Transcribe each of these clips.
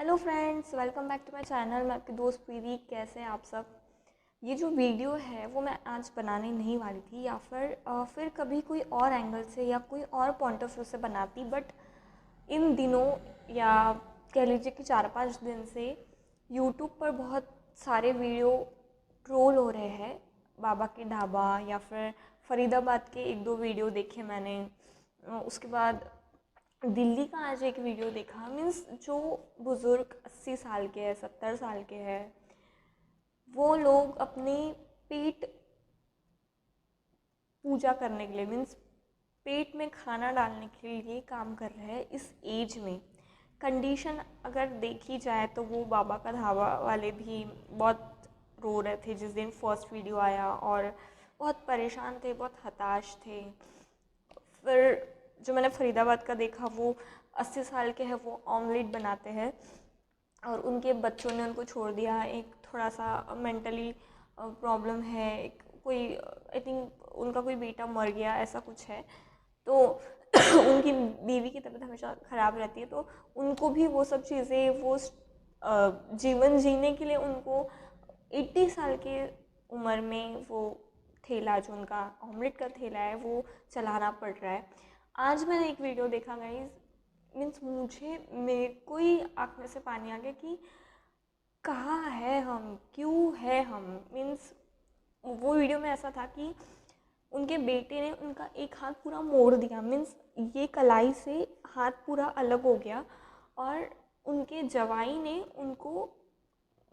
Hello friends, welcome back to my channel. मैं आपकी दोस्त प्रीति। कैसे हैं आप सब। ये जो वीडियो है वो मैं आज बनाने नहीं वाली थी, या फिर कभी कोई और एंगल से या कोई और पॉइंट ऑफ व्यू से बनाती, बट इन दिनों या कह लीजिए कि 4-5 दिन से यूट्यूब पर बहुत सारे वीडियो ट्रोल हो रहे हैं। बाबा की ढाबा या फिर फरीदाबाद के एक दो वीडियो देखे मैंने। उसके बाद दिल्ली का आज एक वीडियो देखा। मीन्स जो बुज़ुर्ग 80 साल के हैं, 70 साल के हैं, वो लोग अपनी पेट पूजा करने के लिए, मीन्स पेट में खाना डालने के लिए काम कर रहे हैं इस एज में। कंडीशन अगर देखी जाए तो वो बाबा का ढाबा वाले भी बहुत रो रहे थे जिस दिन फर्स्ट वीडियो आया, और बहुत परेशान थे, बहुत हताश थे। फिर जो मैंने फरीदाबाद का देखा, वो 80 साल के हैं, वो ऑमलेट बनाते हैं और उनके बच्चों ने उनको छोड़ दिया। एक थोड़ा सा मेंटली प्रॉब्लम है, एक कोई आई थिंक उनका कोई बेटा मर गया, ऐसा कुछ है। तो उनकी बीवी की तबीयत हमेशा ख़राब रहती है, तो उनको भी वो सब चीज़ें, वो जीवन जीने के लिए उनको 80 साल के उम्र में वो ठेला, जो उनका ऑमलेट का ठेला है, वो चलाना पड़ रहा है। आज मैंने एक वीडियो देखा गाइस, मीन्स मेरे को ही आँख में से पानी आ गया कि कहाँ है हम, क्यों है हम। मीन्स वो वीडियो में ऐसा था कि उनके बेटे ने उनका एक हाथ पूरा मोड़ दिया। मीन्स ये कलाई से हाथ पूरा अलग हो गया, और उनके जवाई ने उनको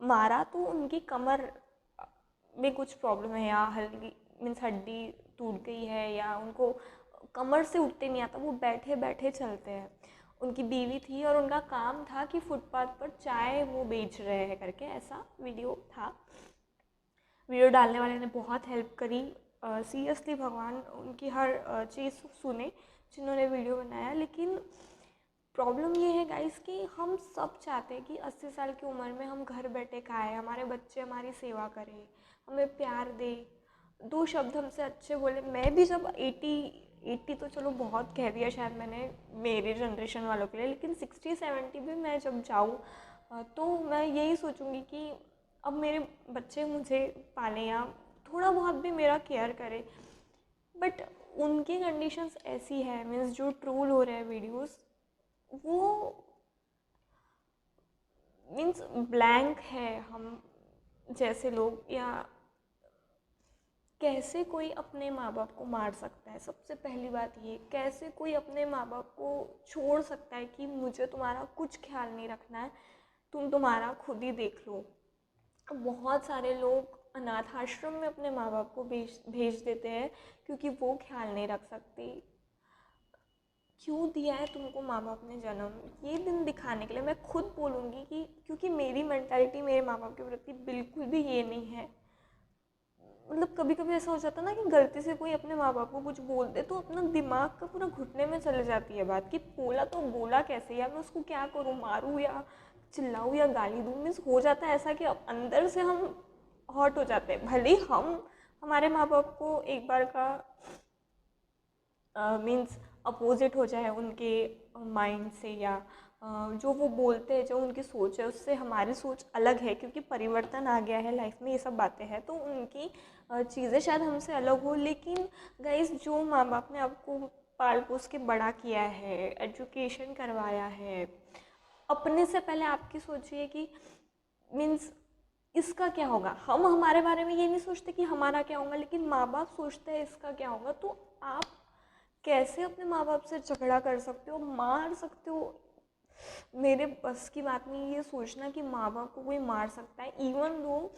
मारा तो उनकी कमर में कुछ प्रॉब्लम है, या हल्दी मीन्स हड्डी टूट गई है, या उनको कमर से उठते नहीं आता, वो बैठे बैठे चलते हैं। उनकी बीवी थी और उनका काम था कि फुटपाथ पर चाय वो बेच रहे हैं करके, ऐसा वीडियो था। वीडियो डालने वाले ने बहुत हेल्प करी। सीरियसली भगवान उनकी हर चीज़ सुने जिन्होंने वीडियो बनाया। लेकिन प्रॉब्लम ये है गाइस कि हम सब चाहते हैं कि 80 साल की उम्र में हम घर बैठे खाएं, हमारे बच्चे हमारी सेवा करें, हमें प्यार दे, दो शब्द हमसे अच्छे बोले। मैं भी जब 80 तो चलो बहुत कह दिया शायद मैंने मेरे जनरेशन वालों के लिए, लेकिन 60-70 भी मैं जब जाऊँ तो मैं यही सोचूंगी कि अब मेरे बच्चे मुझे पालें या थोड़ा बहुत भी मेरा केयर करें। बट उनकी कंडीशंस ऐसी है, मीन्स जो ट्रोल हो रहे हैं वीडियोस, वो मीन्स ब्लैंक है हम जैसे लोग। या कैसे कोई अपने माँ बाप को मार सकता है, सबसे पहली बात ये। कैसे कोई अपने माँ बाप को छोड़ सकता है कि मुझे तुम्हारा कुछ ख्याल नहीं रखना है, तुम तुम्हारा खुद ही देख लो। बहुत सारे लोग अनाथ आश्रम में अपने माँ बाप को भेज भेज देते हैं क्योंकि वो ख्याल नहीं रख सकते। क्यों दिया है तुमको माँ बाप ने जन्म, ये दिन दिखाने के लिए। मैं खुद बोलूँगी कि क्योंकि मेरी मेंटालिटी मेरे माँ बाप के प्रति बिल्कुल भी ये नहीं है। मतलब कभी कभी ऐसा हो जाता है ना कि गलती से कोई अपने माँ बाप को कुछ बोल दे तो अपना दिमाग का पूरा घुटने में चले जाती है बात, कि बोला तो बोला कैसे, या मैं उसको क्या करूँ, मारूँ या चिल्लाऊँ या गाली दूँ। मीन्स हो जाता है ऐसा कि अब अंदर से हम हॉट हो जाते हैं। भले ही हम हमारे माँ बाप को एक बार का मीन्स अपोजिट हो जाए उनके माइंड से, या जो वो बोलते हैं, जो उनकी सोच है उससे हमारी सोच अलग है, क्योंकि परिवर्तन आ गया है लाइफ में, ये सब बातें हैं, तो उनकी चीज़ें शायद हमसे अलग हो। लेकिन गाइस, जो माँ बाप ने आपको पाल पोस के बड़ा किया है, एजुकेशन करवाया है, अपने से पहले आपकी सोचिए कि मीन्स इसका क्या होगा। हम हमारे बारे में ये नहीं सोचते कि हमारा क्या होगा, लेकिन माँ बाप सोचते हैं इसका क्या होगा। तो आप कैसे अपने माँ बाप से झगड़ा कर सकते हो, मार सकते हो। मेरे बस की बात नहीं ये सोचना कि माँ बाप को कोई मार सकता है। इवन दो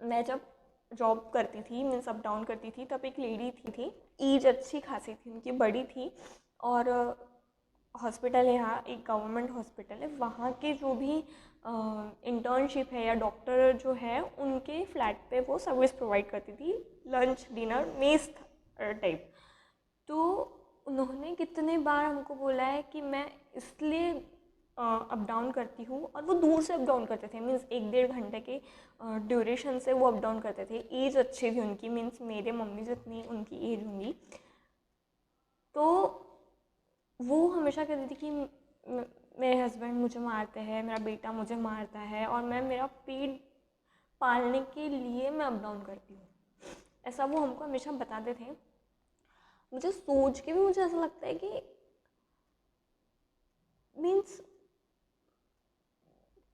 मैं जब जॉब करती थी, मीन्स अप डाउन करती थी, तब एक लेडी थी, एज अच्छी खासी थी उनकी, बड़ी थी, और हॉस्पिटल है यहाँ, एक गवर्नमेंट हॉस्पिटल है, वहाँ के जो भी इंटर्नशिप है या डॉक्टर जो है, उनके फ्लैट पे वो सर्विस प्रोवाइड करती थी, लंच डिनर मेस टाइप। तो उन्होंने कितने बार हमको बोला है कि मैं इसलिए अप डाउन करती हूँ, और वो दूर से अप डाउन करते थे, मीन्स 1-1.5 घंटे के ड्यूरेशन से वो अप डाउन करते थे। एज अच्छी थी उनकी, मीन्स मेरे मम्मी जितनी उनकी एज होंगी। तो वो हमेशा कहती थी कि मेरे हस्बैंड मुझे मारते हैं, मेरा बेटा मुझे मारता है और मैं मेरा पेट पालने के लिए मैं अप डाउन करती हूँ। ऐसा वो हमको हमेशा बताते थे। मुझे सोच के भी मुझे ऐसा लगता है कि मीन्स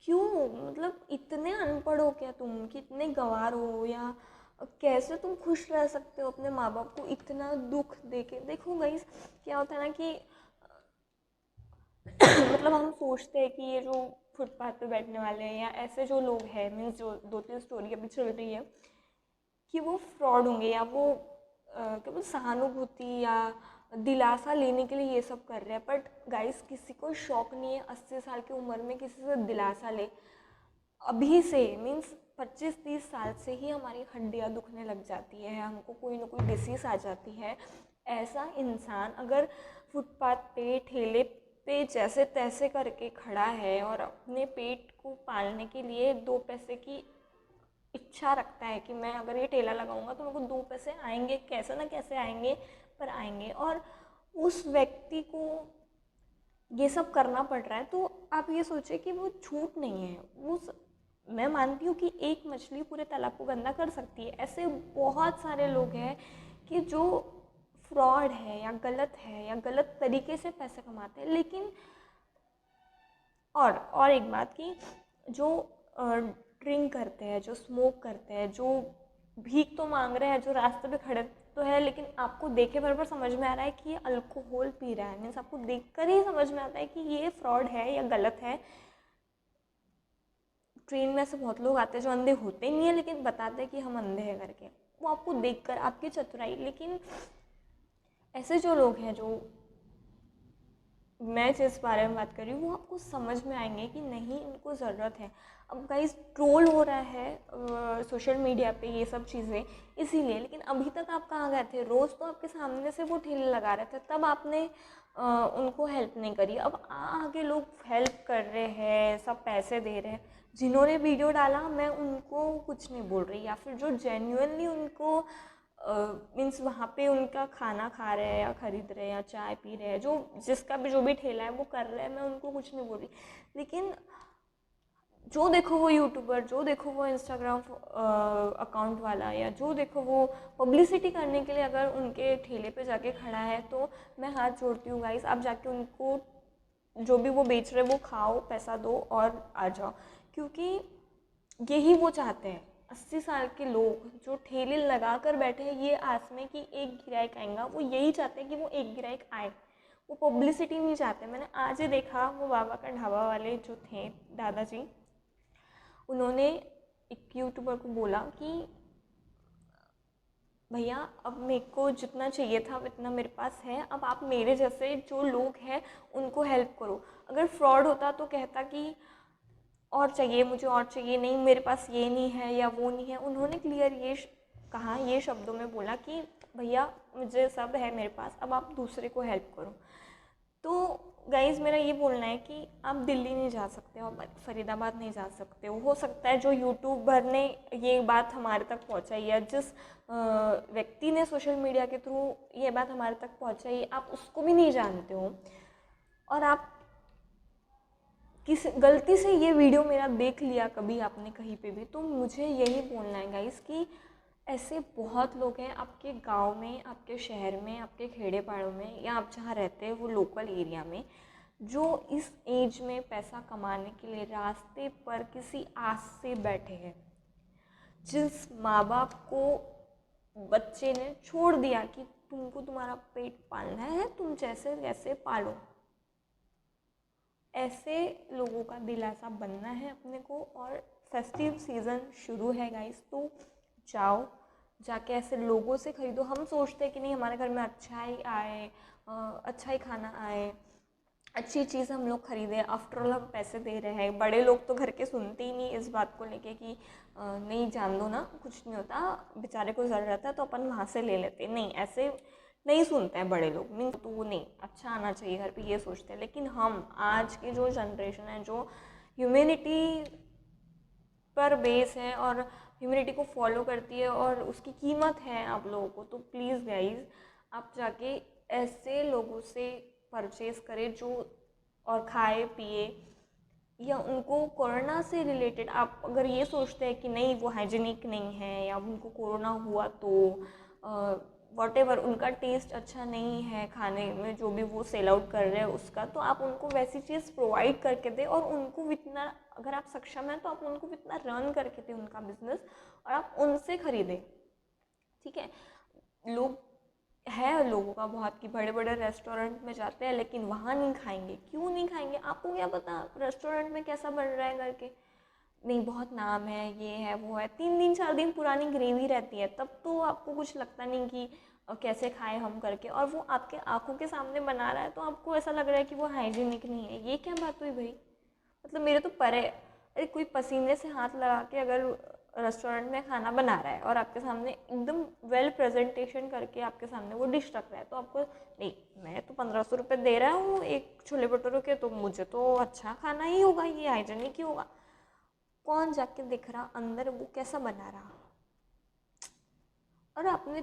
क्यों, मतलब इतने अनपढ़ हो क्या तुम कि इतने गंवार हो, या कैसे तुम खुश रह सकते हो अपने माँ बाप को इतना दुख देके। देखो गाइस, क्या होता है ना कि मतलब हम सोचते हैं कि ये जो फुटपाथ पे बैठने वाले हैं या ऐसे जो लोग हैं, मीन्स जो 2-3 स्टोरी अभी चल रही है कि वो फ्रॉड होंगे या वो क्या बोलते सहानुभूति या दिलासा लेने के लिए ये सब कर रहे हैं। बट गाइस, किसी को शौक नहीं है 80 साल की उम्र में किसी से दिलासा ले। अभी से मीन्स 25-30 साल से ही हमारी हड्डियाँ दुखने लग जाती है, हमको कोई ना कोई डिसीज़ आ जाती है। ऐसा इंसान अगर फुटपाथ पे ठेले पे जैसे तैसे करके खड़ा है और अपने पेट को पालने के लिए 2 पैसे की इच्छा रखता है कि मैं अगर ये ठेला लगाऊंगा तो मेरे को 2 पैसे आएंगे, कैसे ना कैसे आएंगे, पर आएंगे, और उस व्यक्ति को ये सब करना पड़ रहा है, तो आप ये सोचिए कि वो झूठ नहीं है। मैं मानती हूँ कि एक मछली पूरे तालाब को गंदा कर सकती है। ऐसे बहुत सारे लोग हैं कि जो फ्रॉड है या गलत है या गलत तरीके से पैसे कमाते हैं। लेकिन और एक बात कि जो ड्रिंक करते हैं, जो स्मोक करते हैं, जो भीख तो मांग रहे हैं, जो रास्ते पे खड़े तो है, लेकिन आपको देखे बराबर समझ में आ रहा है कि ये अल्कोहल पी रहा है, मीन्स आपको देखकर ही समझ में आता है कि ये फ्रॉड है या गलत है। ट्रेन में ऐसे बहुत लोग आते हैं जो अंधे होते नहीं है लेकिन बताते हैं कि हम अंधे हैं करके, वो आपको देखकर आपकी चतुराई। लेकिन ऐसे जो लोग हैं, जो मैं जिस बारे में बात कर रही हूँ, वो आपको समझ में आएंगे कि नहीं, इनको ज़रूरत है। अब गाइस, ट्रोल हो रहा है सोशल मीडिया पे ये सब चीज़ें इसीलिए, लेकिन अभी तक आप कहाँ गए थे? रोज़ तो आपके सामने से वो ठेले लगा रहे थे, तब आपने उनको हेल्प नहीं करी। अब आगे लोग हेल्प कर रहे हैं, सब पैसे दे रहे हैं। जिन्होंने वीडियो डाला, मैं उनको कुछ नहीं बोल रही, या फिर जो जेन्युइनली उनको मीन्स वहाँ पे उनका खाना खा रहे हैं या ख़रीद रहे हैं या चाय पी रहे हैं, जो जिसका भी जो भी ठेला है वो कर रहे हैं, मैं उनको कुछ नहीं बोल रही। लेकिन जो देखो वो यूट्यूबर, जो देखो वो इंस्टाग्राम अकाउंट वाला, या जो देखो वो पब्लिसिटी करने के लिए अगर उनके ठेले पे जाके खड़ा है, तो मैं हाथ जोड़ती हूँ गाइस, आप जाके उनको जो भी वो बेच रहे वो खाओ, पैसा दो और आ जाओ। क्योंकि यही वो चाहते हैं। 80 साल के लोग जो ठेले लगा कर बैठे हैं ये आस में कि एक गिराइक आएगा, वो यही चाहते हैं कि वो एक गिराइक आए, वो पब्लिसिटी नहीं चाहते। मैंने आज ही देखा, वो बाबा का ढाबा वाले जो थे दादाजी, उन्होंने एक यूट्यूबर को बोला कि भैया, अब मेरे को जितना चाहिए था इतना मेरे पास है, अब आप मेरे जैसे जो लोग हैं उनको हेल्प करो। अगर फ्रॉड होता तो कहता कि और चाहिए मुझे, और चाहिए, नहीं मेरे पास ये नहीं है या वो नहीं है। उन्होंने क्लियर कहा, ये शब्दों में बोला कि भैया मुझे सब है मेरे पास, अब आप दूसरे को हेल्प करो। तो गाइज़, मेरा ये बोलना है कि आप दिल्ली नहीं जा सकते हो, फरीदाबाद नहीं जा सकते हो सकता है जो यूट्यूबर ने ये बात हमारे तक पहुंचाई है, जिस व्यक्ति ने सोशल मीडिया के थ्रू ये बात हमारे तक पहुंचाई, आप उसको भी नहीं जानते हो, और आप किस गलती से ये वीडियो मेरा देख लिया कभी आपने कहीं पे भी, तो मुझे यही बोलना है गाइस कि ऐसे बहुत लोग हैं आपके गांव में, आपके शहर में, आपके खेड़े पाड़ों में, या आप जहाँ रहते हैं वो लोकल एरिया में, जो इस एज में पैसा कमाने के लिए रास्ते पर किसी आस से बैठे हैं। जिस माँ बाप को बच्चे ने छोड़ दिया कि तुमको तुम्हारा पेट पालना है, तुम जैसे जैसे पालो, ऐसे लोगों का दिलासा बनना है अपने को। और फेस्टिव सीज़न शुरू है गाइस, तो जाओ, जाके ऐसे लोगों से ख़रीदो। हम सोचते हैं कि नहीं, हमारे घर में अच्छा ही आए, अच्छा ही खाना आए, अच्छी चीज़ हम लोग खरीदें, आफ्टर ऑल हम पैसे दे रहे हैं। बड़े लोग तो घर के सुनते ही नहीं इस बात को लेके कि नहीं, जान दो ना, कुछ नहीं होता, बेचारे को ज़रूरत है तो अपन वहाँ से ले लेते। नहीं, ऐसे नहीं सुनते हैं बड़े लोग, मीन्स तो वो नहीं, अच्छा आना चाहिए घर पे, ये सोचते हैं। लेकिन हम आज की जो जनरेशन है, जो ह्यूमैनिटी पर बेस है और ह्यूमैनिटी को फॉलो करती है और उसकी कीमत है आप लोगों को, तो प्लीज़ गाइज, आप जाके ऐसे लोगों से परचेज़ करें जो और खाए पिए, या उनको कोरोना से रिलेटेड आप अगर ये सोचते हैं कि नहीं वो हाइजीनिक नहीं है या उनको कोरोना हुआ तो वॉटेवर उनका टेस्ट अच्छा नहीं है खाने में जो भी वो सेल आउट कर रहे हैं उसका, तो आप उनको वैसी चीज़ प्रोवाइड करके दें और उनको इतना, अगर आप सक्षम हैं तो आप उनको इतना रन करके दें उनका बिजनेस और आप उनसे खरीदें। ठीक है, लोग है लोगों का बहुत कि बड़े बड़े रेस्टोरेंट में जाते हैं लेकिन वहाँ नहीं खाएंगे। क्यों नहीं खाएंगे? आपको क्या पता रेस्टोरेंट में कैसा बन रहा है करके? नहीं बहुत नाम है, ये है वो है, 3 दिन 4 दिन पुरानी ग्रेवी रहती है, तब तो आपको कुछ लगता नहीं कि कैसे खाए हम करके, और वो आपके आंखों के सामने बना रहा है तो आपको ऐसा लग रहा है कि वो हाइजीनिक नहीं है। ये क्या बात हुई भाई? मतलब मेरे तो परे, अरे कोई पसीने से हाथ लगा के अगर रेस्टोरेंट में खाना बना रहा है और आपके सामने एकदम वेल प्रेजेंटेशन करके आपके सामने वो डिश रख रहा है, तो आपको नहीं, मैं तो 1500 रुपये दे रहा हूँ एक छोले भटूरे के, तो मुझे तो अच्छा खाना ही होगा, ये हाइजेनिक ही होगा। कौन जाके देख रहा अंदर वो कैसा बना रहा? और आपने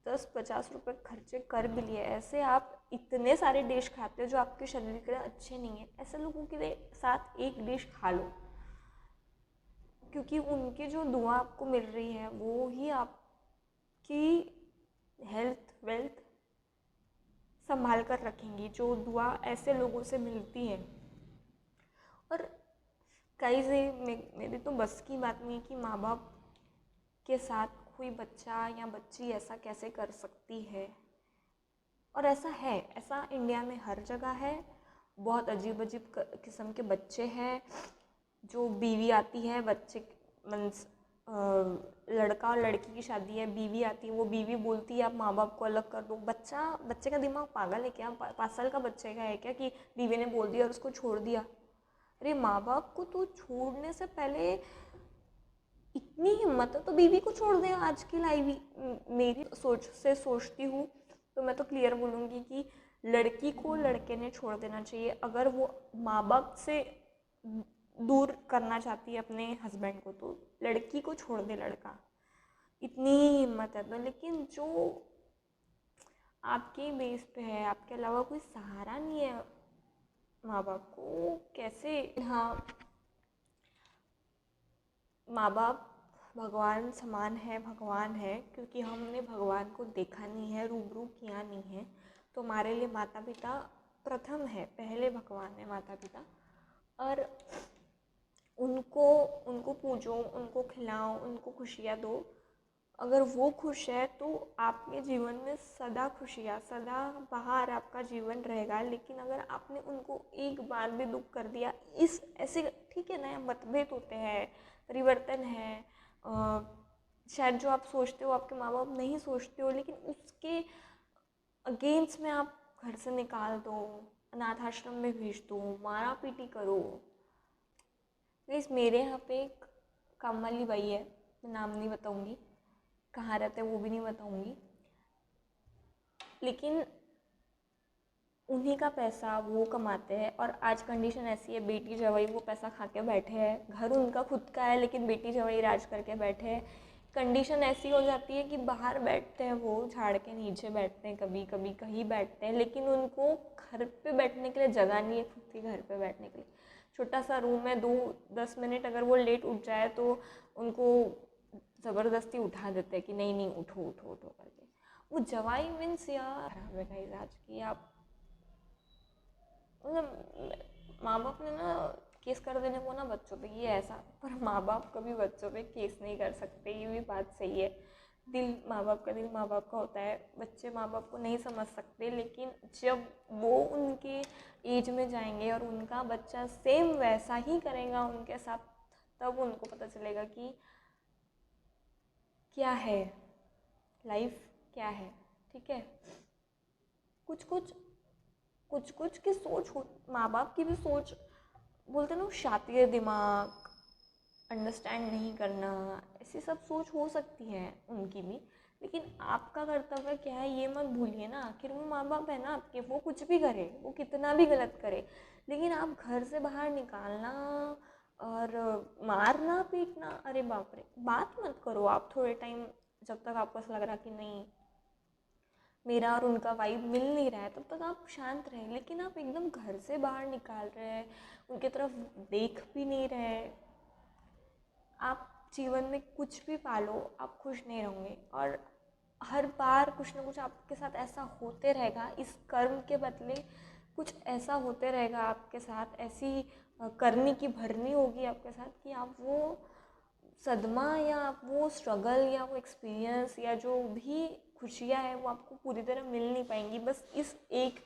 10-50 रुपये खर्चे कर भी लिए, ऐसे आप इतने सारे डिश खाते हो जो आपके शरीर के लिए अच्छे नहीं है, ऐसे लोगों के साथ एक डिश खा लो, क्योंकि उनकी जो दुआ आपको मिल रही है वो ही आपकी हेल्थ वेल्थ संभाल कर रखेंगी, जो दुआ ऐसे लोगों से मिलती है। और कई से मेरी तो बस की बात नहीं कि माँ बाप के साथ कोई बच्चा या बच्ची ऐसा कैसे कर सकती है। और ऐसा है, ऐसा इंडिया में हर जगह है। बहुत अजीब अजीब किस्म के बच्चे हैं, जो बीवी आती है बच्चे मीन्स लड़का और लड़की की शादी है, बीवी आती है, वो बीवी बोलती है आप माँ बाप को अलग कर दो। बच्चे का दिमाग पागल है क्या? 5 साल का बच्चे का है क्या कि बीवी ने बोल दिया और उसको छोड़ दिया? अरे माँ बाप को तो छोड़ने से पहले इतनी हिम्मत है तो बीवी को छोड़ दे। आज की लाइफ मेरी सोच से सोचती हूँ तो मैं तो क्लियर बोलूँगी कि लड़की को लड़के ने छोड़ देना चाहिए। अगर वो माँ बाप से दूर करना चाहती है अपने हस्बैंड को तो लड़की को छोड़ दे लड़का, इतनी ही हिम्मत है तो। लेकिन जो आपके बेस पे है, आपके अलावा कोई सहारा नहीं है माँ बाप को, कैसे? हाँ, माँ बाप भगवान समान है, भगवान है, क्योंकि हमने भगवान को देखा नहीं है, रूबरू किया नहीं है, तो हमारे लिए माता पिता प्रथम है, पहले भगवान है माता पिता। और उनको उनको पूजो, उनको खिलाओ, उनको खुशियाँ दो। अगर वो खुश है तो आपके जीवन में सदा खुशियाँ, सदा बहार आपका जीवन रहेगा। लेकिन अगर आपने उनको एक बार भी दुख कर दिया, इस ऐसे ठीक है ना, मतभेद होते हैं, परिवर्तन है, शायद जो आप सोचते हो आपके माँ बाप नहीं सोचते हो, लेकिन उसके अगेंस्ट में आप घर से निकाल दो, अनाथ आश्रम में भेज दो, मारा पीटी करो। गाइस मेरे यहाँ पे एक काम वाली बाई है, मैं नाम नहीं बताऊँगी, कहाँ रहते हैं वो भी नहीं बताऊँगी, लेकिन उन्हीं का पैसा वो कमाते हैं। और आज कंडीशन ऐसी है, बेटी जवाई वो पैसा खा के बैठे हैं, घर उनका खुद का है लेकिन बेटी जवाई राज करके बैठे हैं। कंडीशन ऐसी हो जाती है कि बाहर बैठते हैं, वो झाड़ के नीचे बैठते हैं, कभी कभी कहीं बैठते हैं, लेकिन उनको घर पे बैठने के लिए जगह नहीं है, खुद के घर पे बैठने के लिए। छोटा सा रूम है, 2-10 मिनट अगर वो लेट उठ जाए तो उनको ज़बरदस्ती उठा देते हैं कि नहीं नहीं उठो उठो उठो करके। वो जवाई मीन्स यार खराब है गाइस आज की। आप मतलब माँ बाप ने ना केस कर देने को ना बच्चों पे, ये ऐसा, पर माँ बाप कभी बच्चों पे केस नहीं कर सकते, ये भी बात सही है। दिल माँ बाप का, दिल माँ बाप का होता है, बच्चे माँ बाप को नहीं समझ सकते, लेकिन जब वो उनके एज में जाएंगे और उनका बच्चा सेम वैसा ही करेगा उनके साथ, तब उनको पता चलेगा कि क्या है लाइफ, क्या है। ठीक है, कुछ कुछ कुछ कुछ की सोच हो, माँ बाप की भी सोच, बोलते ना शातिर दिमाग, अंडरस्टैंड नहीं करना, ऐसी सब सोच हो सकती है उनकी भी। लेकिन आपका कर्तव्य क्या है ये मत भूलिए ना, आखिर वो माँ बाप है ना आपके, वो कुछ भी करे, वो कितना भी गलत करे, लेकिन आप घर से बाहर निकालना और मारना पीटना, अरे बाप रे, बात मत करो आप थोड़े टाइम, जब तक आपको ऐसा लग रहा कि नहीं मेरा और उनका वाइब मिल नहीं रहा है, तब तक आप शांत रहें। लेकिन आप एकदम घर से बाहर निकाल रहे हैं, उनकी तरफ देख भी नहीं रहे, आप जीवन में कुछ भी पालो, आप खुश नहीं रहोगे। और हर बार कुछ ना कुछ आपके साथ ऐसा होते रहेगा, इस कर्म के बदले कुछ ऐसा होते रहेगा आपके साथ, ऐसी करनी की भरनी होगी आपके साथ कि आप वो सदमा या आप वो स्ट्रगल या वो एक्सपीरियंस या जो भी खुशियाँ हैं वो आपको पूरी तरह मिल नहीं पाएंगी, बस इस एक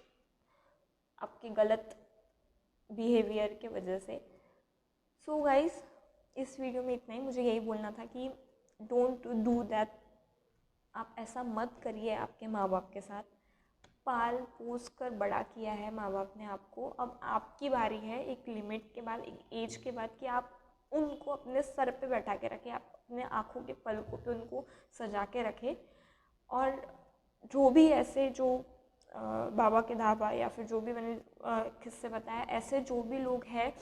आपके गलत बिहेवियर के वजह से। सो गाइस, इस वीडियो में इतना ही। मुझे यही बोलना था कि डोंट डू दैट। आप ऐसा मत करिए आपके माँ बाप के साथ। पाल पोस कर बड़ा किया है माँ बाप ने आपको, अब आपकी बारी है एक लिमिट के बाद, एक एज के बाद, कि आप उनको अपने सर पे बैठा के रखें, आप अपने आँखों के पलकों पे उनको सजा के रखें। और जो भी ऐसे जो बाबा के धाबा या फिर जो भी मैंने किस्से बताया, ऐसे जो भी लोग हैं,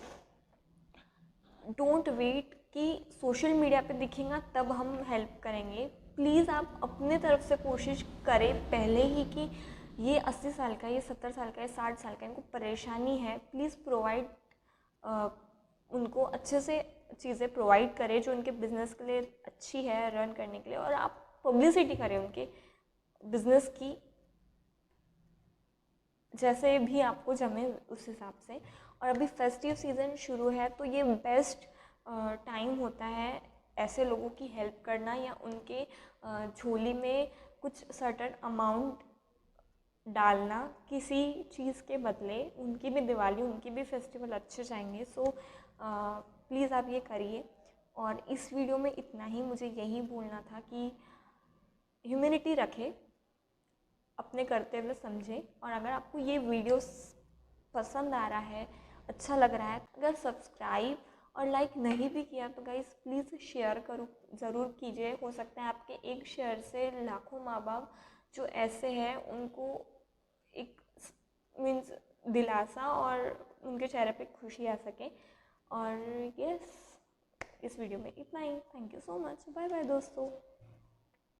डोंट वेट कि सोशल मीडिया पे दिखेगा तब हम हेल्प करेंगे। प्लीज़ आप अपने तरफ से कोशिश करें पहले ही कि ये 80 साल का, ये 70 साल का, ये 60 साल का, इनको परेशानी है, प्लीज़ प्रोवाइड उनको अच्छे से चीज़ें प्रोवाइड करें जो उनके बिज़नेस के लिए अच्छी है रन करने के लिए। और आप पब्लिसिटी करें उनके बिज़नेस की, जैसे भी आपको जमे उस हिसाब से। और अभी फेस्टिव सीज़न शुरू है, तो ये बेस्ट टाइम होता है ऐसे लोगों की हेल्प करना, या उनके झोली में कुछ सर्टेन अमाउंट डालना किसी चीज़ के बदले। उनकी भी दिवाली, उनकी भी फेस्टिवल अच्छे जाएंगे। सो प्लीज़ आप ये करिए। और इस वीडियो में इतना ही। मुझे यही बोलना था कि ह्यूमैनिटी रखें, अपने कर्तव्य समझें। और अगर आपको ये वीडियो पसंद आ रहा है, अच्छा लग रहा है, अगर सब्सक्राइब और लाइक नहीं भी किया तो गाइस प्लीज़ शेयर करो, ज़रूर कीजिए। हो सकता है आपके एक शेयर से लाखों माँ बाप जो ऐसे हैं उनको एक मीन्स दिलासा और उनके चेहरे पे खुशी आ सके। और यस, इस वीडियो में इतना ही। Thank you so much. Bye bye दोस्तों।